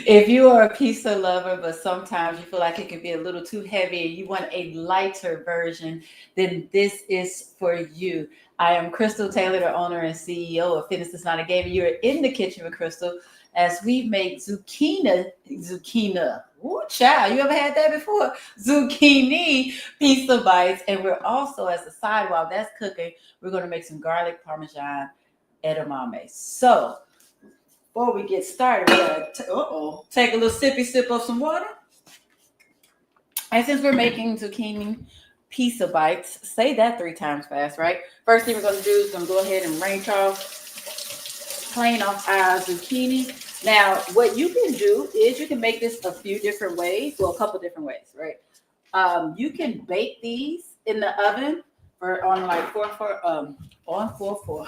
If you are a pizza lover, but sometimes you feel like it can be a little too heavy and you want a lighter version, then this is for you. I am Krystal Taylor, the owner and CEO of Fitness is Not a Game. You're in the kitchen with Krystal as we make zucchini. Ooh, child, you ever had that before? Zucchini pizza bites. And we're also, as a side while that's cooking, we're going to make some garlic Parmesan Edamame. So, before we get started, we gotta take a little sippy sip of some water. And since we're making zucchini pizza bites, say that 3 times fast, right? First thing we're gonna do is gonna go ahead and range off, plain off our zucchini. Now, what you can do is you can make this a few different ways, well, a couple different ways, right? You can bake these in the oven for on like on 4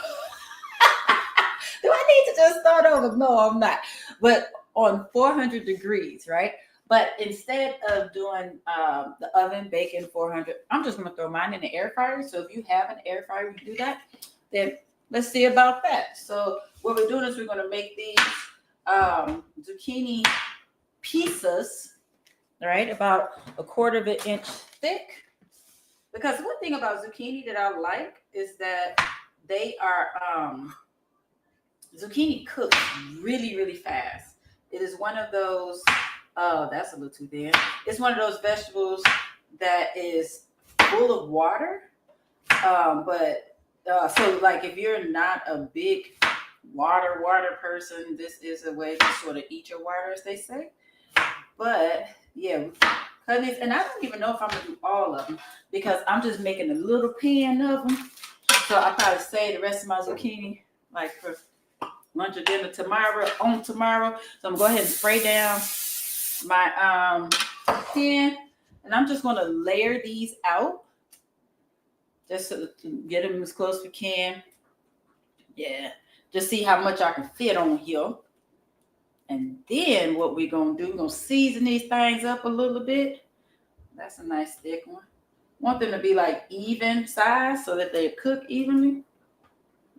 Do I need to just start over? No, I'm not. But on 400 degrees, right? But instead of doing the oven baking 400, I'm just going to throw mine in the air fryer. So if you have an air fryer, you can do that. Then let's see about that. So what we're doing is we're going to make these zucchini pieces, right? About a quarter of an inch thick. Because one thing about zucchini that I like is that they are zucchini cooks really, really fast. It is one of those, that's a little too thin. It's one of those vegetables that is full of water. So like if you're not a big water person, this is a way to sort of eat your water, as they say. But yeah, cutting these, and I don't even know if I'm gonna do all of them because I'm just making a little pan of them. So I'll probably save the rest of my zucchini like for lunch or dinner tomorrow. So I'm gonna go ahead and spray down my pan, and I'm just gonna layer these out just to get them as close as we can. Yeah, just see how much I can fit on here. And then what we're gonna do, we're gonna season these things up a little bit. That's a nice thick one. Want them to be like even size so that they cook evenly.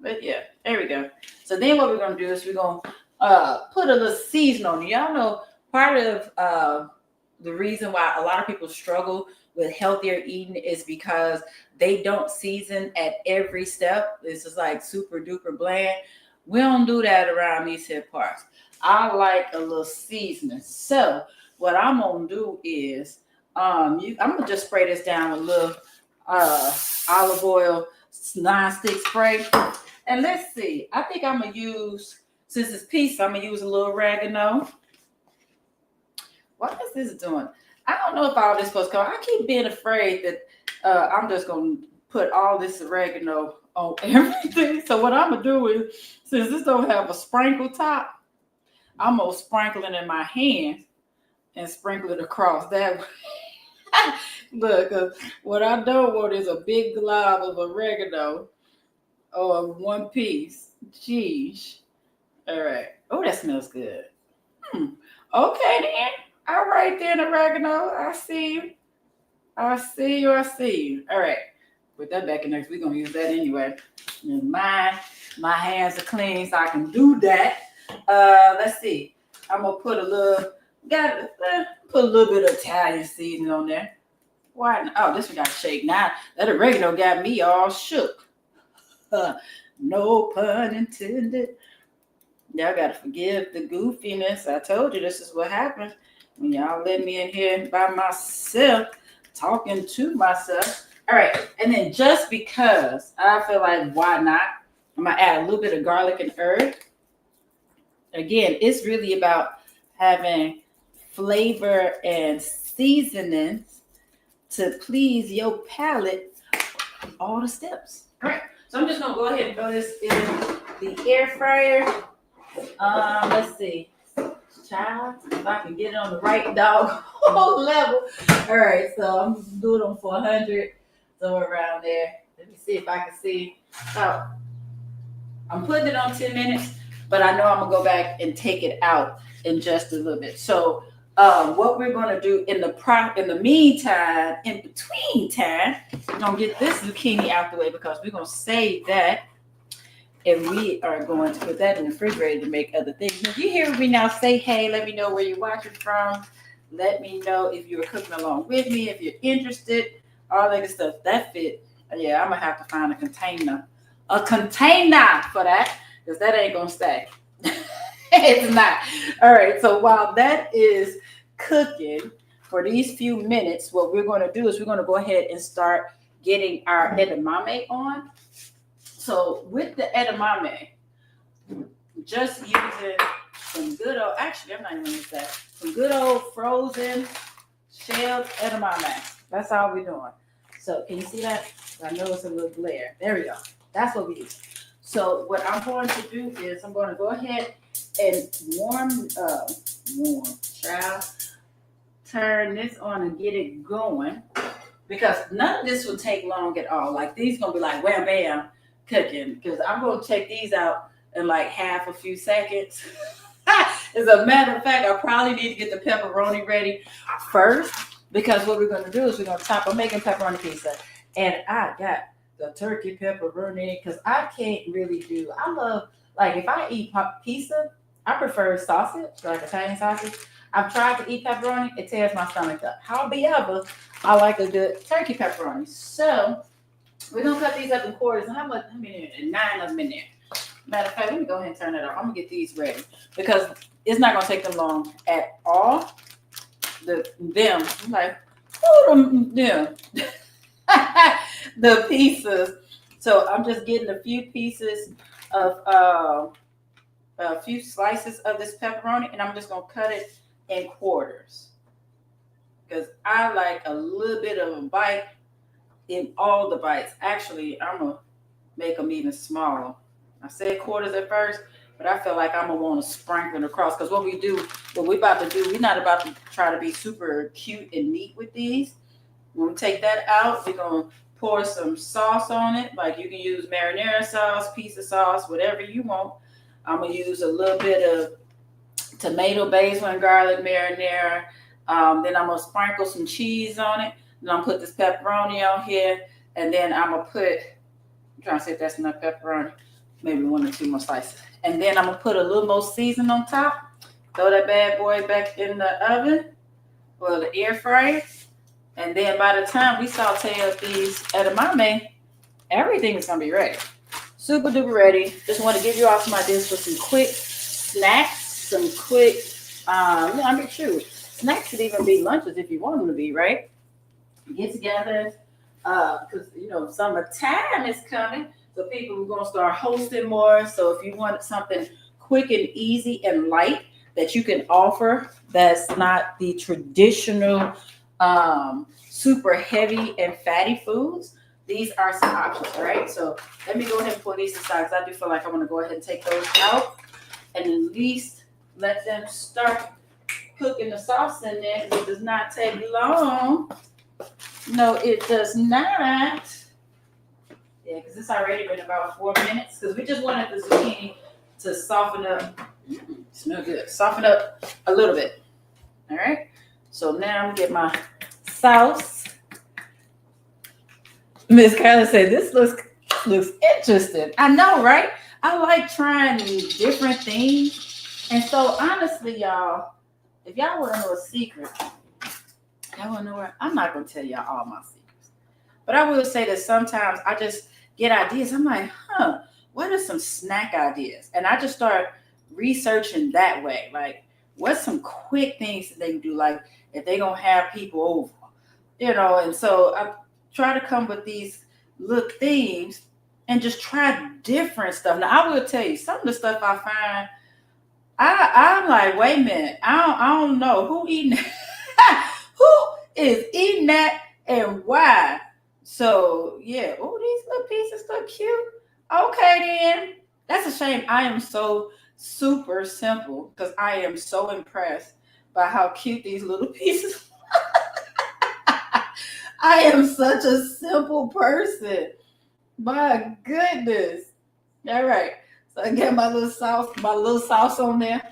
But yeah, there we go. So then what we're going to do is we're going to put a little season on it. Y'all know part of the reason why a lot of people struggle with healthier eating is because they don't season at every step. This is like super duper bland. We don't do that around these here parts. I like a little seasoning. So what I'm going to do is I'm going to just spray this down with a little olive oil non-stick spray. And let's see, I think I'm going to use, since it's pizza, I'm going to use a little oregano. What is this doing? I don't know if all this supposed to come. I keep being afraid that I'm just going to put all this oregano on everything. So what I'm going to do is, since this don't have a sprinkle top, I'm going to sprinkle it in my hand and sprinkle it across that way. Look, what I don't want is a big glob of oregano or one piece. Jeez. All right. Oh, that smells good. Okay then. All right then, oregano. I see you. I see you. All right. Put that back in there. We're going to use that anyway. And my hands are clean, so I can do that. Let's see. I'm going to put a little bit of Italian seasoning on there. Why? Oh, this one got to shake. Now, that oregano got me all shook. No pun intended. Y'all got to forgive the goofiness. I told you this is what happens when y'all let me in here by myself, talking to myself. All right. And then just because I feel like why not, I'm going to add a little bit of garlic and herb. Again, it's really about having flavor and seasonings to please your palate, all the steps. All right. So I'm just going to go ahead and throw this in the air fryer. Let's see. Child, if I can get it on the right dog level. All right. So I'm just doing it on 400. Somewhere around there. Let me see if I can see. Oh, I'm putting it on 10 minutes, but I know I'm going to go back and take it out in just a little bit. So what we're going to do in the meantime, in between time, we're going to get this zucchini out the way because we're going to save that. And we are going to put that in the refrigerator to make other things. If you hear me now, say hey. Let me know where you're watching from. Let me know if you're cooking along with me, if you're interested, all that good stuff. That fit. Yeah, I'm going to have to find a container for that, because that ain't going to stay. It's not. All right, so while that is cooking for these few minutes, what we're going to do is we're going to go ahead and start getting our edamame on. So with the edamame, just using some good old, actually, I'm not even going to use that, some good old frozen shelled edamame. That's all we're doing. So can you see that? I know it's a little glare. There we go. That's what we use. So what I'm going to do is I'm going to go ahead and turn this on and get it going, because none of this will take long at all. Like these gonna be like wham bam cooking, because I'm gonna check these out in like half a few seconds. As a matter of fact, I probably need to get the pepperoni ready first, because what we're gonna do is we're gonna I'm making pepperoni pizza, and I got the turkey pepperoni, because I can't really do, I love, like if I eat pizza, I prefer sausage, like Italian sausage. I've tried to eat pepperoni, it tears my stomach up. However, I like a good turkey pepperoni. So we're gonna cut these up in quarters. And how many? 9 of them in there. Matter of fact, let me go ahead and turn it off. I'm gonna get these ready, because it's not gonna take them long at all. I'm like, them. The pieces. So I'm just getting a few pieces of a few slices of this pepperoni, and I'm just gonna cut it in quarters, because I like a little bit of a bite in all the bites. Actually, I'm gonna make them even smaller. I said quarters at first, but I feel like I'm gonna want to sprinkle it across, because what we're about to do, we're not about to try to be super cute and neat with these. When we take that out, we're gonna pour some sauce on it. Like you can use marinara sauce, pizza sauce, whatever you want. I'm gonna use a little bit of tomato, basil, and garlic marinara. Then I'm gonna sprinkle some cheese on it. Then I'm gonna put this pepperoni on here, and then I'm gonna I'm trying to see if that's enough pepperoni, maybe 1 or 2 more slices. And then I'm gonna put a little more seasoning on top. Throw that bad boy back in the oven, or the air fryer. And then by the time we saute up these edamame, everything is gonna be ready. Super duper ready. Just want to give you all some ideas for some quick snacks, some quick, snacks could even be lunches if you want them to be, right? Get together, because, summertime is coming. So people are going to start hosting more. So if you want something quick and easy and light that you can offer, that's not the traditional super heavy and fatty foods, these are some options, right? So let me go ahead and pull these aside, because I do feel like I want to go ahead and take those out and at least let them start cooking the sauce in there. It does not take long. No, it does not. Yeah, because it's already been about 4 minutes, because we just wanted the zucchini to soften up. Smell good. Soften up a little bit. All right. So now I'm going to get my sauce. Miss Carla said, this looks interesting. I know, right? I like trying different things. And so honestly, y'all, if y'all want to know a secret, y'all want to know where? I'm not going to tell y'all all my secrets. But I will say that sometimes I just get ideas. I'm like, what are some snack ideas? And I just start researching that way. Like, what's some quick things that they can do? Like, if they're going to have people over, and so I try to come with these little things and just try different stuff. Now, I will tell you, some of the stuff I find, I'm like, wait a minute, I don't know who eating that. Who is eating that and why? So, yeah. Oh, these little pieces look cute. Okay, then. That's a shame. I am so super simple, because I am so impressed by how cute these little pieces are. I am such a simple person. My goodness. All right. So I got my little sauce on there.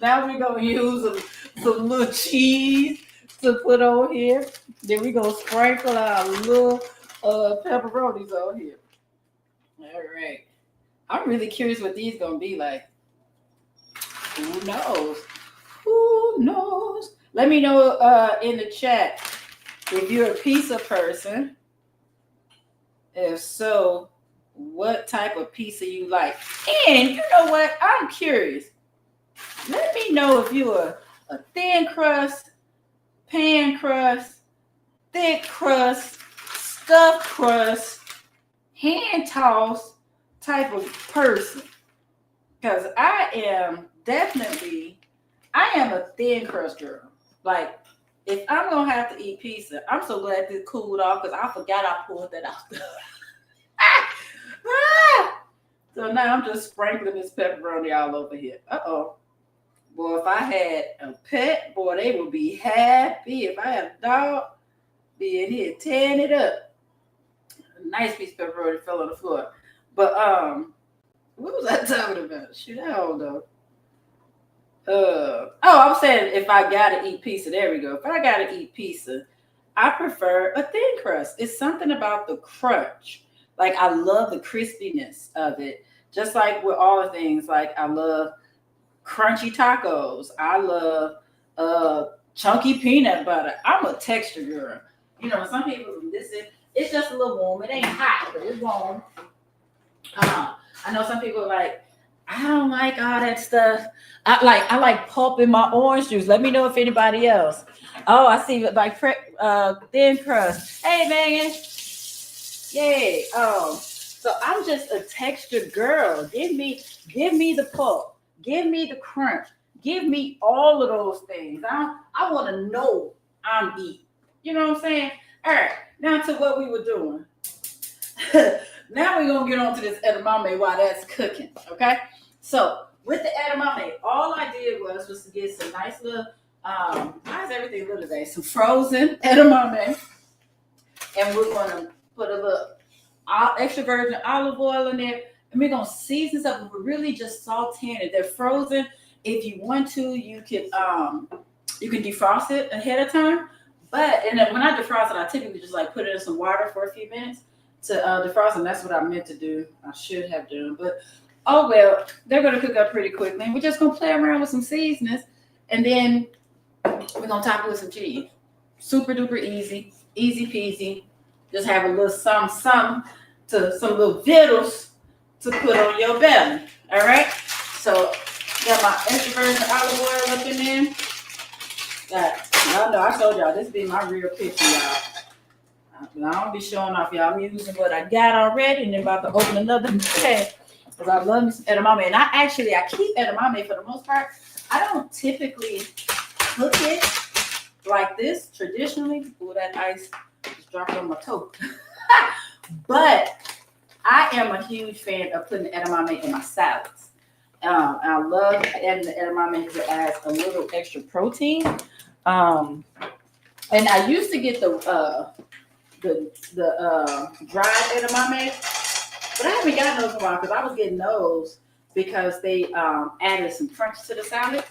Now we're going to use some little cheese to put on here. Then we're going to sprinkle our little pepperonis on here. All right. I'm really curious what these gonna be like. Who knows? Who knows? Let me know in the chat if you're a pizza person. If so, what type of pizza you like? And you know what? I'm curious. Let me know if you're a thin crust, pan crust, thick crust, stuffed crust, hand toss type of person. Because I am a thin crust girl. Like, if I'm gonna have to eat pizza, I'm so glad this cooled off because I forgot I pulled that out. So now I'm just sprinkling this pepperoni all over here. Uh-oh. Boy, if I had a pet, boy, they would be happy. If I had a dog, be in here tearing it up. A nice piece of pepperoni fell on the floor. But what was I talking about? Shoot, I don't know. I'm saying if I gotta eat pizza, there we go. If I gotta eat pizza, I prefer a thin crust. It's something about the crunch. Like I love the crispiness of it. Just like with all the things, like I love crunchy tacos. I love chunky peanut butter. I'm a texture girl. You know, some people listen. It's just a little warm. It ain't hot, but it's warm. I know some people are like, I don't like all that stuff. I like pulp in my orange juice. Let me know if anybody else. Oh, I see like thin crust. Hey Megan. Yay. So I'm just a textured girl. Give me the pulp. Give me the crunch. Give me all of those things. I want to know I'm eating. You know what I'm saying? All right. Now to what we were doing. Now we're gonna get on to this edamame while that's cooking. Okay. So with the edamame, all I did was to get some nice little how's everything little today? Some frozen edamame. And we're gonna put a little extra virgin olive oil in there. And we're gonna season something. We're really just sauteing it. They're frozen. If you want to, you can defrost it ahead of time. But and then when I defrost it, I typically just like put it in some water for a few minutes to defrost, and that's what I meant to do. I should have done, but oh well, they're gonna cook up pretty quickly. And we're just gonna play around with some seasonings, and then we're gonna top it with some cheese. Super duper easy, easy peasy. Just have a little some to some little vittles to put on your belly. All right. So got my extra virgin olive oil up in there. Y'all know I told y'all this be my real picture, y'all. I don't be showing off, y'all. I'm using what I got already, and then about to open another bag because I love me some edamame. And I keep edamame for the most part. I don't typically cook it like this traditionally. Ooh, that ice just dropped on my toe. But I am a huge fan of putting edamame in my salads. I love adding the edamame because it adds a little extra protein. And I used to get the dried edamame, but I haven't gotten those in a while because I was getting those because they added some crunch to the salad.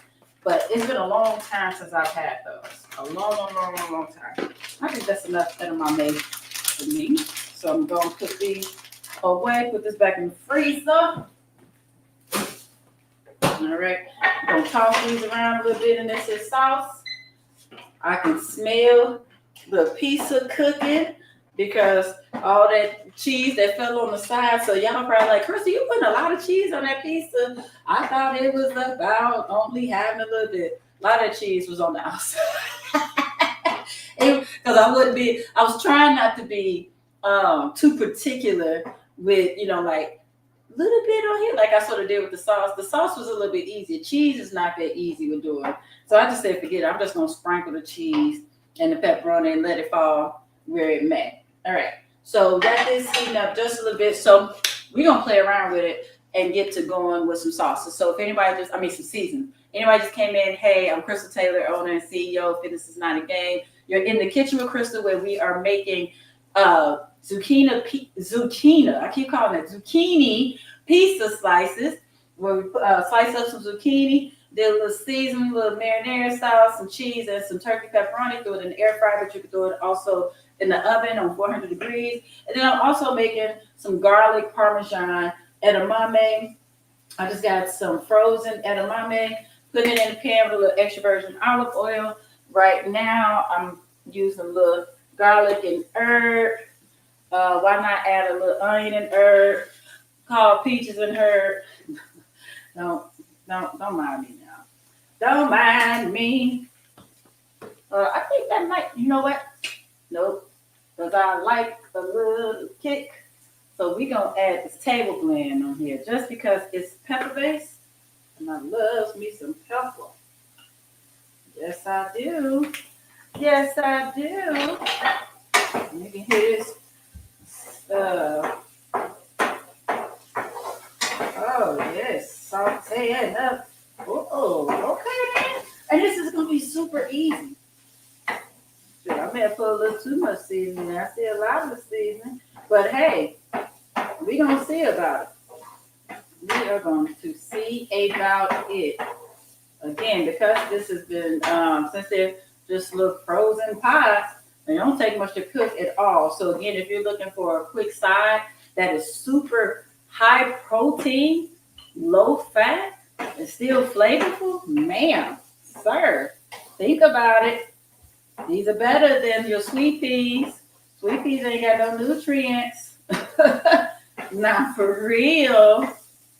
But it's been a long time since I've had those. A long time. I think that's enough edamame for me. So I'm going to put these away, put this back in the freezer. All right, I'm going to toss these around a little bit in this sauce. I can smell the pizza cooking because all that cheese that fell on the side. So y'all probably like, Krystal, you putting a lot of cheese on that pizza. I thought it was about only having a little bit. A lot of cheese was on the outside. Because I was trying not to be too particular with, like little bit on here, like I sort of did with the sauce. The sauce was a little bit easier. Cheese is not that easy with doing. So I just said, forget it. I'm just going to sprinkle the cheese and the pepperoni and let it fall where it may. All right. So let this heat up just a little bit. So we're going to play around with it and get to going with some sauces. So if anybody some seasoning. Anybody just came in, hey, I'm Krystal Taylor, owner and CEO of Fitness is Not a Game. You're in the kitchen with Krystal where we are making zucchini. I keep calling it zucchini pizza slices. Where we slice up some zucchini, did a little seasoning, a little marinara sauce, some cheese, and some turkey pepperoni. Throw it in the air fryer, but you can throw it also in the oven on 400 degrees. And then I'm also making some garlic Parmesan Edamame. I just got some frozen edamame, putting it in the pan with a little extra virgin olive oil. Right now, I'm using a little garlic and herb. Why not add a little onion and herb called peaches and herb? Don't mind me now. Don't mind me. I think that might, you know what? Nope. Because I like a little kick. So we're going to add this table blend on here just because it's pepper based. And I love me some pepper. Yes, I do. Yes, I do. You can hear this. Oh, yes. Sautéed up. Oh, okay, man. And this is going to be super easy. I may have put a little too much seasoning. I see a lot of the seasoning. But hey, we're going to see about it. We are going to see about it. Again, because this has been, since they're just little frozen pies, they don't take much to cook at all. So again, if you're looking for a quick side that is super high protein, low fat, and still flavorful, ma'am, sir, think about it. These are better than your sweet peas. Sweet peas ain't got no nutrients. Not for real.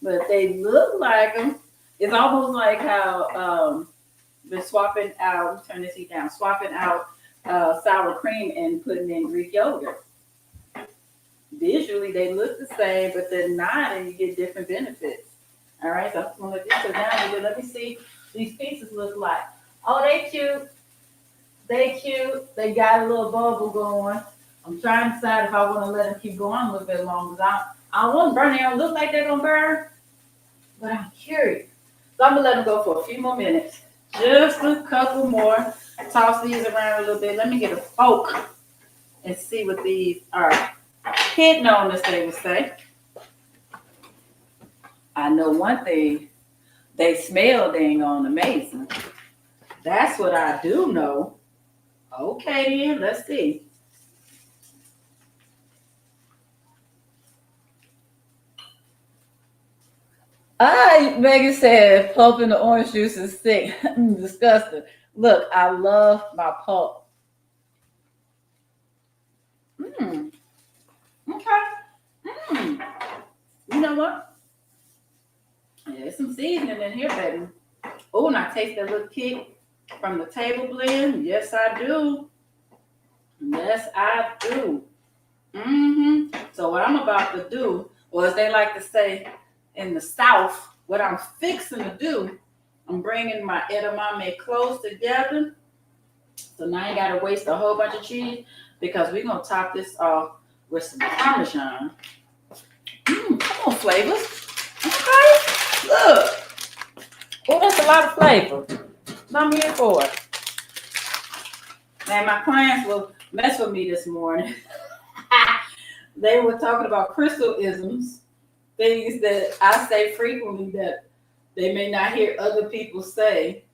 But they look like them. It's almost like how they're swapping out, turn this heat down, swapping out sour cream and putting in Greek yogurt. Visually, they look the same, but they're not, and you get different benefits. All right, so I'm just going to let this go down here. Let me see these pieces look like. Oh, they cute. They cute. They got a little bubble going. I'm trying to decide if I want to let them keep going a little bit longer. I don't want to burn. They don't look like they're going to burn, but I'm curious. So I'm going to let them go for a few more minutes. Just a couple more. Toss these around a little bit. Let me get a fork and see what these are hitting on, as they would say. I know one thing. They smell dang on amazing. That's what I do know. Okay, then. Let's see. Megan said pulp in the orange juice is sick. Disgusting. Look, I love my pulp. Okay. You know what? There's some seasoning in here, baby. Oh, and I taste that little kick from the table blend. Yes, I do. Yes, I do. So what I'm about to do, or as they like to say in the South, what I'm fixing to do, I'm bringing my edamame close together. So now I ain't got to waste a whole bunch of cheese because we're going to top this off with some Parmesan. Come on, flavors. Okay, look. Oh, that's a lot of flavor. I'm here for it. Man, my clients will mess with me this morning. They were talking about Krystal isms, things that I say frequently that they may not hear other people say.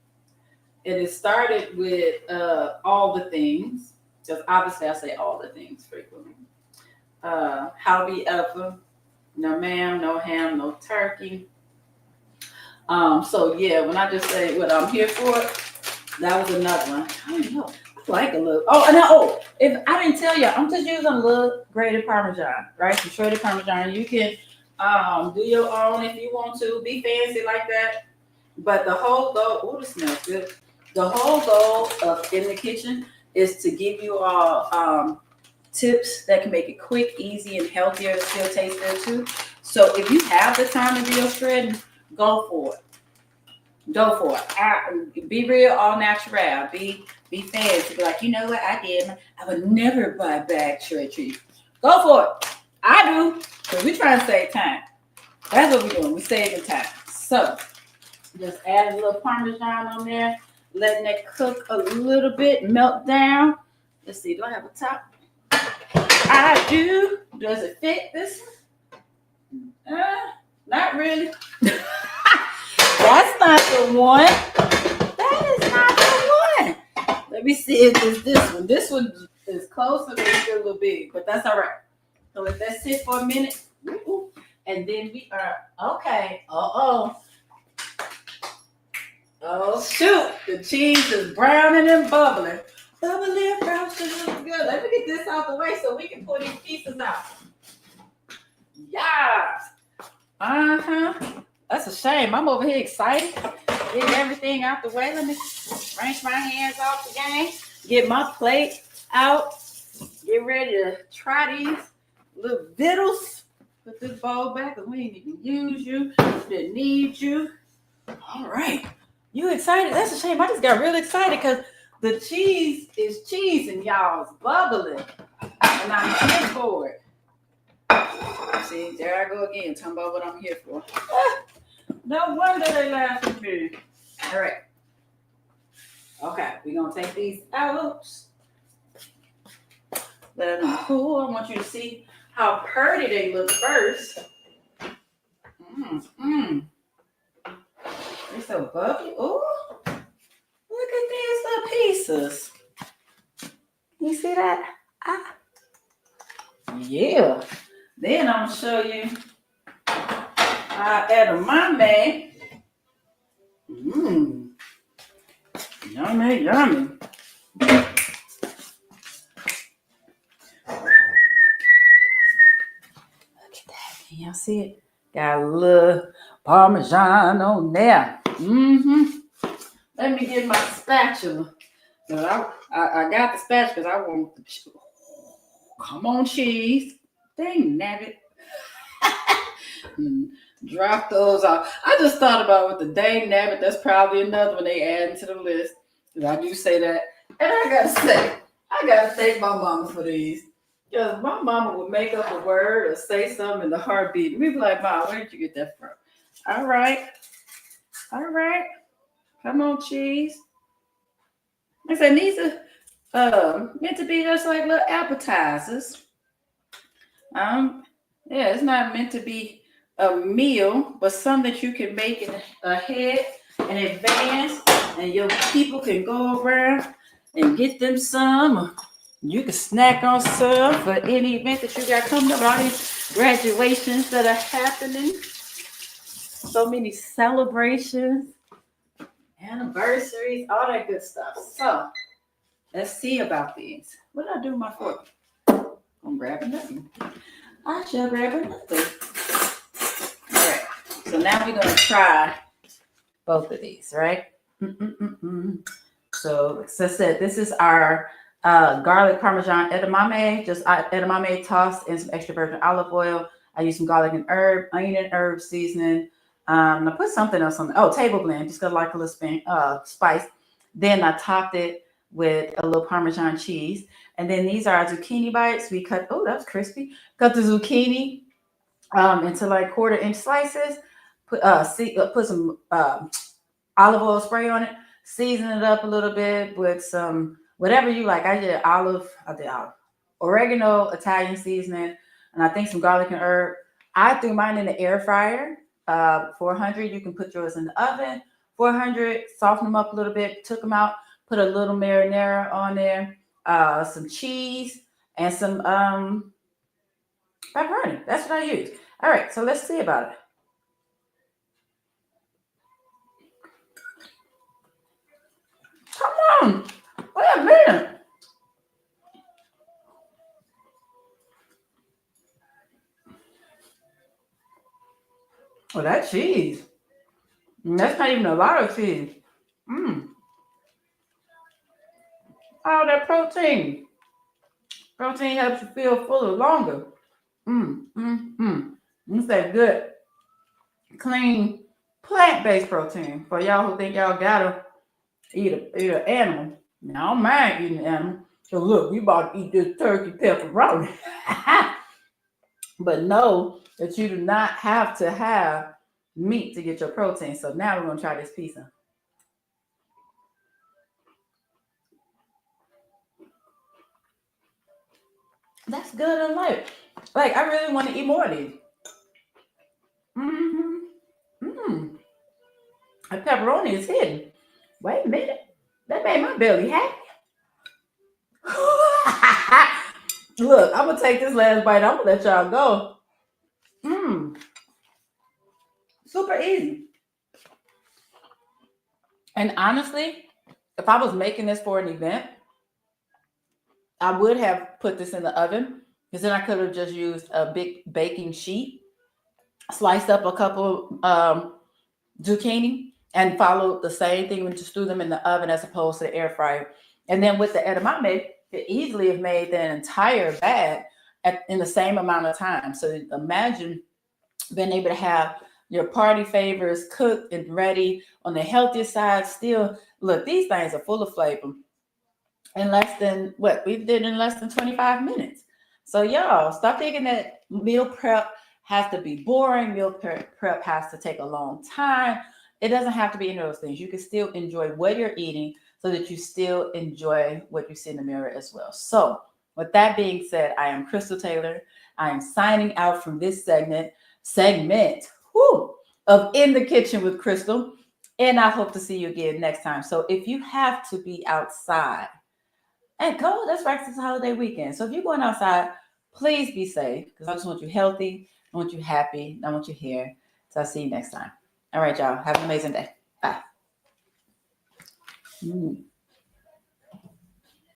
And it started with all the things, because obviously I say all the things frequently. Howbie ever, no ma'am, no ham, no turkey. So yeah, when I just say what I'm here for, that was another one. I don't know. I like a little. If I didn't tell you, I'm just using a little grated Parmesan, right? Some shredded Parmesan. You can do your own if you want to. Be fancy like that. But the whole goal, this smells good. The whole goal of in the kitchen is to give you all tips that can make it quick, easy, and healthier. Still taste good too. So if you have the time to do your shredding, go for it. Go for it. Be real, all natural. Be fancy. Be like, you know what I did? I would never buy back shredded cheese. Go for it. I do. Because we're trying to save time. That's what we're doing. We're saving time. So just add a little Parmesan on there. Letting it cook a little bit, melt down. Let's see, do I have a top? I do. Does it fit this? Not really. That's not the one. That is not the one. Let me see if it's this one. This one is closer, maybe a little big, but that's all right. So let that sit for a minute. And then we are okay. Oh shoot! The cheese is browning and bubbling. Bubbling, roasting, looks good. Let me get this out the way so we can pull these pieces out. Yes. That's a shame. I'm over here excited. Get everything out the way. Let me rinse my hands off the game. Get my plate out. Get ready to try these little vittles. Put this bowl back because we didn't even use you. Didn't need you. All right. You excited? That's a shame. I just got real excited because the cheese is cheesing, y'all. It's bubbling. And I'm here for it. See, there I go again, talking about what I'm here for. No wonder they laugh at me. All right. Okay, we're going to take these out. Let them cool. I want you to see how pretty they look first. They're so bubbly. Ooh, look at these little pieces. You see that? Yeah. Then I'm going to show you our edamame. Yummy, yummy. Look at that. Can y'all see it? Got a little Parmesan on there. Let me get my spatula. So I got the spatula because I want the cheese. Come on, cheese. Dang, nabbit. Drop those off. I just thought about with the dang nabbit. That's probably another one they add to the list. I do say that. And I gotta thank my mama for these. Because my mama would make up a word or say something in the heartbeat. We'd be like, Mom, where did you get that from? All right. Come on, cheese. I said, these are meant to be just like little appetizers. Yeah, it's not meant to be a meal, but something that you can make ahead in advance, and your people can go around and get them some. You can snack on some for any event that you got coming up, all these graduations that are happening. So many celebrations, anniversaries, all that good stuff. So let's see about these. What did I do with my fork? I'm grabbing nothing. I shall grab another. All right. So now we're going to try both of these, right? So, as I said, this is our garlic Parmesan Edamame, just edamame tossed in some extra virgin olive oil. I use some garlic and onion and herb seasoning. I put something else on. Table blend, just got like a little spice. Then I topped it with a little Parmesan cheese. And then these are our zucchini bites. We cut, that was crispy. Cut the zucchini into like 1/4-inch slices. Put some olive oil spray on it. Season it up a little bit with some whatever you like. I did olive, oregano, Italian seasoning, and I think some garlic and herb. I threw mine in the air fryer. 400. You can put yours in the oven. 400. Soften them up a little bit. Took them out. Put a little marinara on there. Some cheese and some pepperoni. That's what I use. All right. So let's see about it. Come on. Wait a minute. Oh, that cheese. That's not even a lot of cheese. Oh, that protein. Protein helps you feel fuller longer. It's that good, clean, plant-based protein. For y'all who think y'all gotta eat an animal. Now, I don't mind eating an animal. So look, we about to eat this turkey pepperoni. But know that you do not have to have meat to get your protein. So now we're gonna try this pizza. That's good and light. Like, I really want to eat more of these. The pepperoni is hidden. Wait a minute. That made my belly happy. Look, I'm gonna take this last bite. I'm gonna let y'all go. Super easy. And honestly, if I was making this for an event, I would have put this in the oven because then I could have just used a big baking sheet, sliced up a couple zucchini, and followed the same thing when just threw them in the oven as opposed to the air fryer. And then with the edamame, could easily have made the entire bag in the same amount of time. So imagine being able to have your party favors cooked and ready on the healthiest side. Still, look, these things are full of flavor in less than what we did in less than 25 minutes. So y'all stop thinking that meal prep has to be boring. Meal prep has to take a long time. It doesn't have to be any of those things. You can still enjoy what you're eating so that you still enjoy what you see in the mirror as well. So with that being said, I am Krystal Taylor. I am signing out from this segment of In the Kitchen with Krystal. And I hope to see you again next time. So if you have to be outside, and go, that's right, it's a holiday weekend. So if you're going outside, please be safe because I just want you healthy, I want you happy, I want you here. So I'll see you next time. All right, y'all. Have an amazing day. Bye.